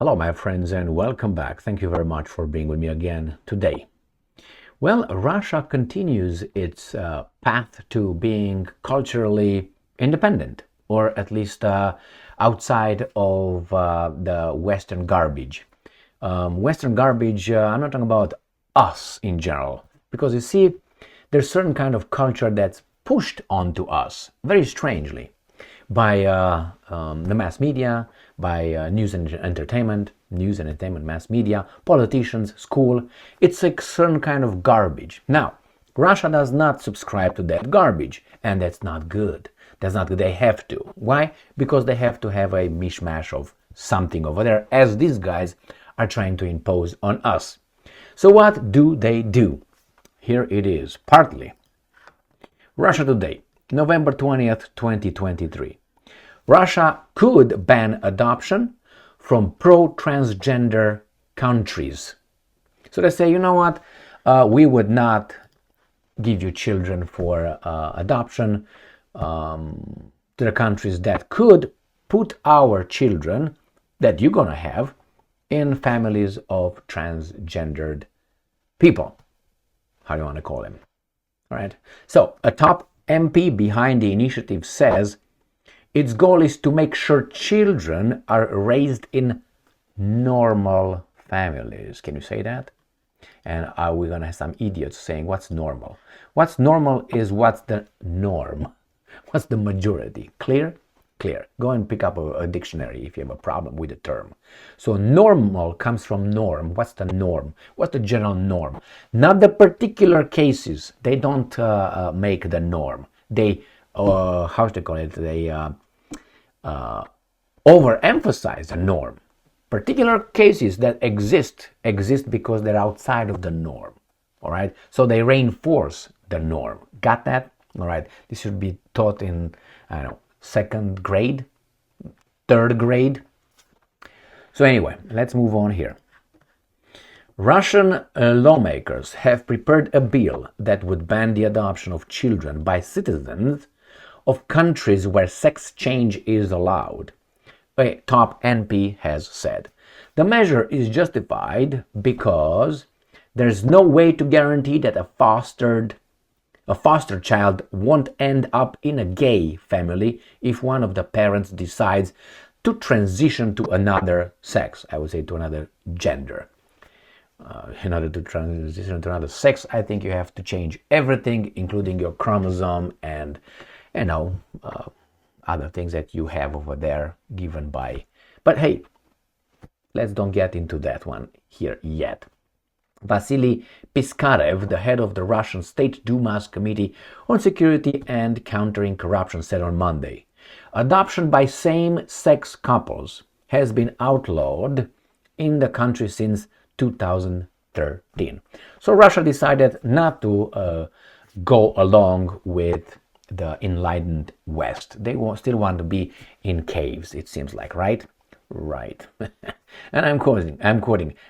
Hello, my friends, and welcome back. Thank you very much for being with me again today. Well, Russia continues its path to being culturally independent, or at least outside of the Western garbage. Western garbage, I'm not talking about us in general, because you see, there's certain kind of culture that's pushed onto us very strangely by the mass media, by news and entertainment, mass media, politicians, school. It's a certain kind of garbage. Now, Russia does not subscribe to that garbage, and that's not good. That's not good. They have to. Why? Because they have to have a mishmash of something over there, as these guys are trying to impose on us. So what do they do? Here it is, partly. Russia Today, November 20th, 2023. Russia could ban adoption from pro-transgender countries. So they say, you know what, we would not give you children for adoption to the countries that could put our children that you're going to have in families of transgendered people. How do you want to call them? All right. So a top MP behind the initiative says its goal is to make sure children are raised in normal families. Can you say that? And we're going to have some idiots saying, what's normal? What's normal is what's the norm. What's the majority? Clear? Clear. Go and pick up a dictionary if you have a problem with the term. So normal comes from norm. What's the norm? What's the general norm? Not the particular cases. They don't make the norm. They, how do they call it? They overemphasize the norm. Particular cases that exist because they're outside of the norm. All right. So they reinforce the norm. Got that? All right. This should be taught in, I don't know, second grade, third grade. So anyway, let's move on here. Russian lawmakers have prepared a bill that would ban the adoption of children by citizens of countries where sex change is allowed, a top MP has said. The measure is justified because there's no way to guarantee that a foster child won't end up in a gay family if one of the parents decides to transition to another sex, I would say to another gender. In order to transition to another sex, I think you have to change everything, including your chromosome and other things that you have over there given by. But hey, let's don't get into that one here yet. Vasily Piskarev, the head of the Russian State Duma's Committee on Security and Countering Corruption, said on Monday, adoption by same-sex couples has been outlawed in the country since 2013. So Russia decided not to go along with the enlightened West. They still want to be in caves, it seems like, right? Right. And I'm quoting,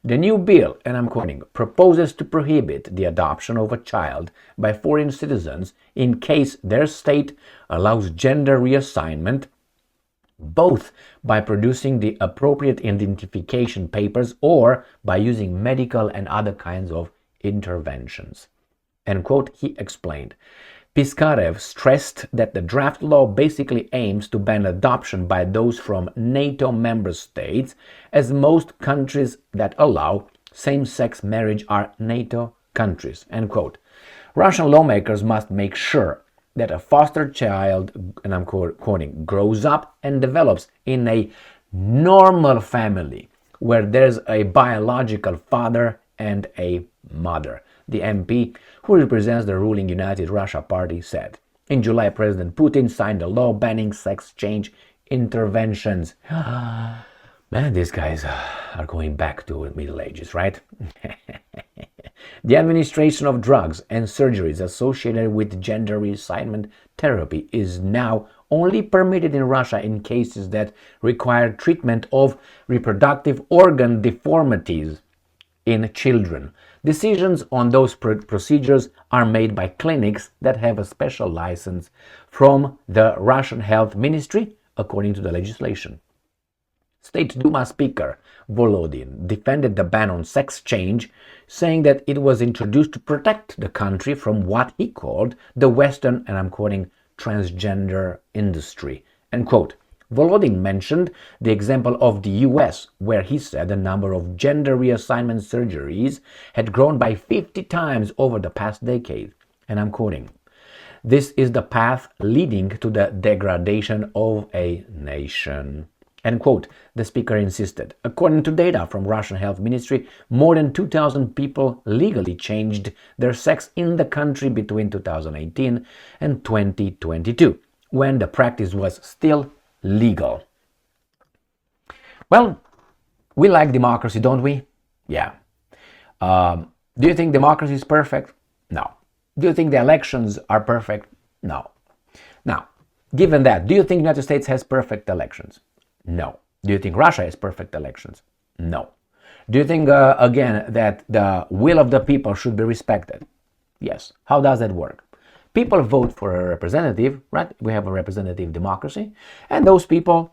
the new bill, and I'm quoting, proposes to prohibit the adoption of a child by foreign citizens in case their state allows gender reassignment, both by producing the appropriate identification papers or by using medical and other kinds of interventions. End quote, he explained. Piskarev stressed that the draft law basically aims to ban adoption by those from NATO member states, as most countries that allow same-sex marriage are NATO countries. End quote. Russian lawmakers must make sure that a foster child, and I'm quoting, grows up and develops in a normal family where there's a biological father and a mother. The MP, who represents the ruling United Russia Party, said. In July, President Putin signed a law banning sex change interventions. Man, these guys are going back to the Middle Ages, right? The administration of drugs and surgeries associated with gender reassignment therapy is now only permitted in Russia in cases that require treatment of reproductive organ deformities in children. Decisions on those procedures are made by clinics that have a special license from the Russian Health Ministry, according to the legislation. State Duma Speaker Volodin defended the ban on sex change, saying that it was introduced to protect the country from what he called the Western, and I'm quoting, transgender industry, end quote. Volodin mentioned the example of the US, where he said the number of gender reassignment surgeries had grown by 50 times over the past decade, and I'm quoting, "This is the path leading to the degradation of a nation." End quote, the speaker insisted. According to data from Russian Health Ministry, more than 2,000 people legally changed their sex in the country between 2018 and 2022, when the practice was still legal. Well, we like democracy, don't we? Yeah. Do you think democracy is perfect? No. Do you think the elections are perfect? No. Now, given that, do you think the United States has perfect elections? No. Do you think Russia has perfect elections? No. Do you think, again, that the will of the people should be respected? Yes. How does that work? People vote for a representative, right? We have a representative democracy, and those people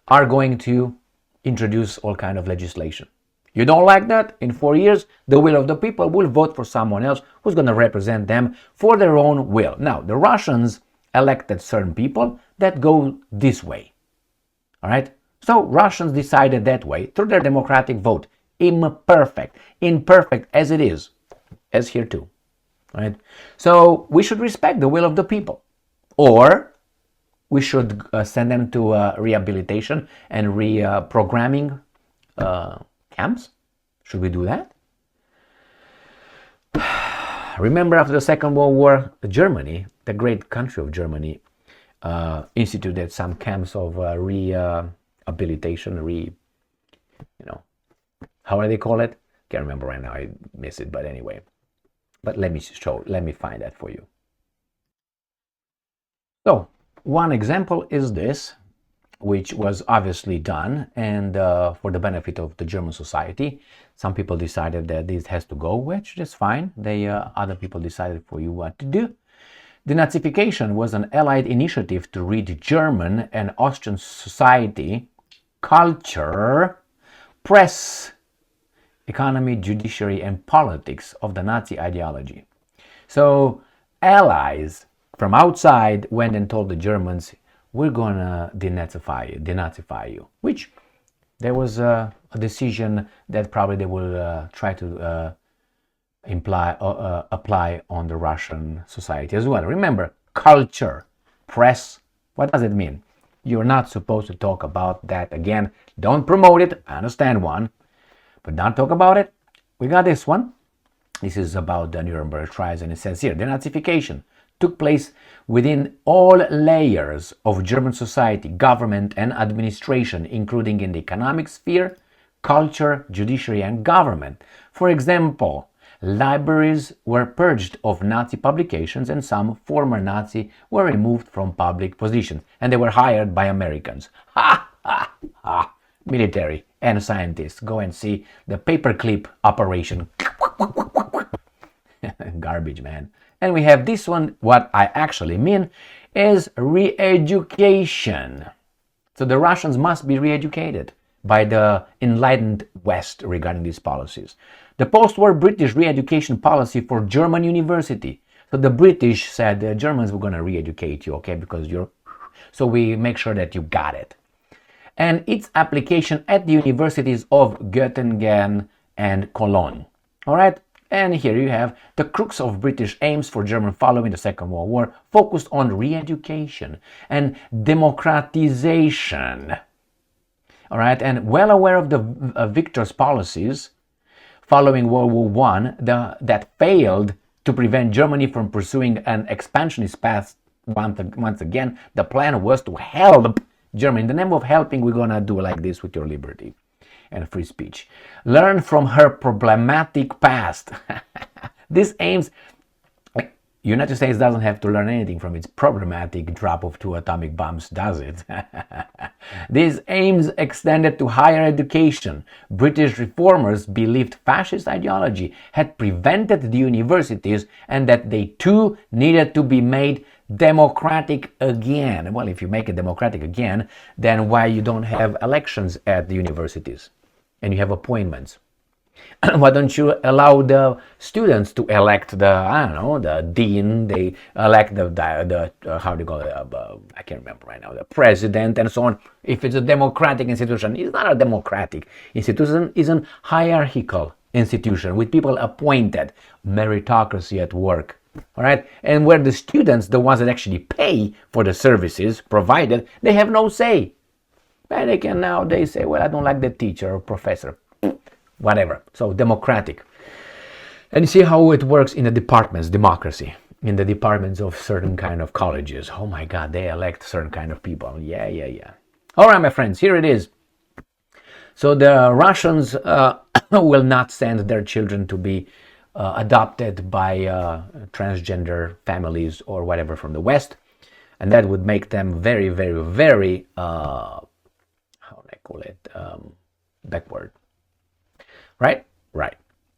are going to introduce all kind of legislation. You don't like that? In 4 years, the will of the people will vote for someone else who's going to represent them for their own will. Now, the Russians elected certain people that go this way. All right? So Russians decided that way through their democratic vote. Imperfect as it is, as here too. All right? So we should respect the will of the people. Or we should send them to rehabilitation and reprogramming camps. Should we do that? Remember, after the Second World War, Germany, the great country of Germany, instituted some camps of rehabilitation, how do they call it? Can't remember right now, I miss it, but anyway. But let me find that for you. So, one example is this, which was obviously done and for the benefit of the German society. Some people decided that this has to go, which is fine. Other people decided for you what to do. Denazification was an allied initiative to rid German and Austrian society, culture, press, economy, judiciary, and politics of the Nazi ideology. So allies from outside went and told the Germans, we're going to denazify you, which there was a decision that probably they will try to apply on the Russian society as well. Remember, culture, press, what does it mean? You're not supposed to talk about that again. Don't promote it. I understand one, but don't talk about it. We got this one. This is about the Nuremberg trials, and it says here, denazification took place within all layers of German society, government and administration, including in the economic sphere, culture, judiciary, and government. For example, libraries were purged of Nazi publications, and some former Nazi were removed from public positions, and they were hired by Americans. Ha ha ha! Military and scientists, go and see the paperclip operation. Garbage, man. And we have this one. What I actually mean is re-education. So the Russians must be re-educated by the enlightened West regarding these policies. The post-war British re-education policy for German university. So the British said the Germans were going to re-educate you, okay, because you're... So we make sure that you got it. And its application at the universities of Göttingen and Cologne. All right? And here you have the crux of British aims for Germany following the Second World War, focused on re-education and democratization. All right, and well aware of the victors' policies following World War I that failed to prevent Germany from pursuing an expansionist path. Once again, the plan was to help Germany. In the name of helping, we're going to do like this with your liberty and free speech. Learn from her problematic past. This aims... United States doesn't have to learn anything from its problematic drop of 2 atomic bombs, does it? These aims extended to higher education. British reformers believed fascist ideology had prevented the universities and that they too needed to be made democratic again. Well, if you make it democratic again, then why you don't have elections at the universities and you have appointments? Why don't you allow the students to elect the, I don't know, the dean, they elect the how do you call it, I can't remember right now, the president and so on. If it's a democratic institution, it's not a democratic institution, it's a hierarchical institution with people appointed, meritocracy at work. All right, and where the students, the ones that actually pay for the services provided, they have no say. And they can now, they say, well, I don't like the teacher or professor, whatever. So democratic. And you see how it works in the departments, democracy, in the departments of certain kind of colleges. Oh my God, they elect certain kind of people. Yeah. All right, my friends, here it is. So the Russians will not send their children to be adopted by transgender families or whatever from the West, and that would make them very, very, very how do I call it, backward, right?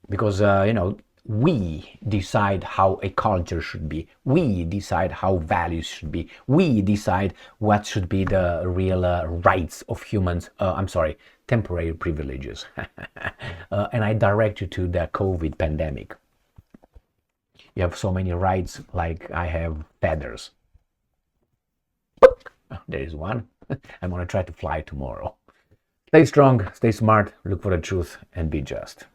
Because we decide how a culture should be, we decide how values should be, we decide what should be the real rights of humans, temporary privileges. And I direct you to the COVID pandemic. You have so many rights, like I have feathers. Oh, there is one. I'm going to try to fly tomorrow. Stay strong, stay smart, look for the truth, and be just.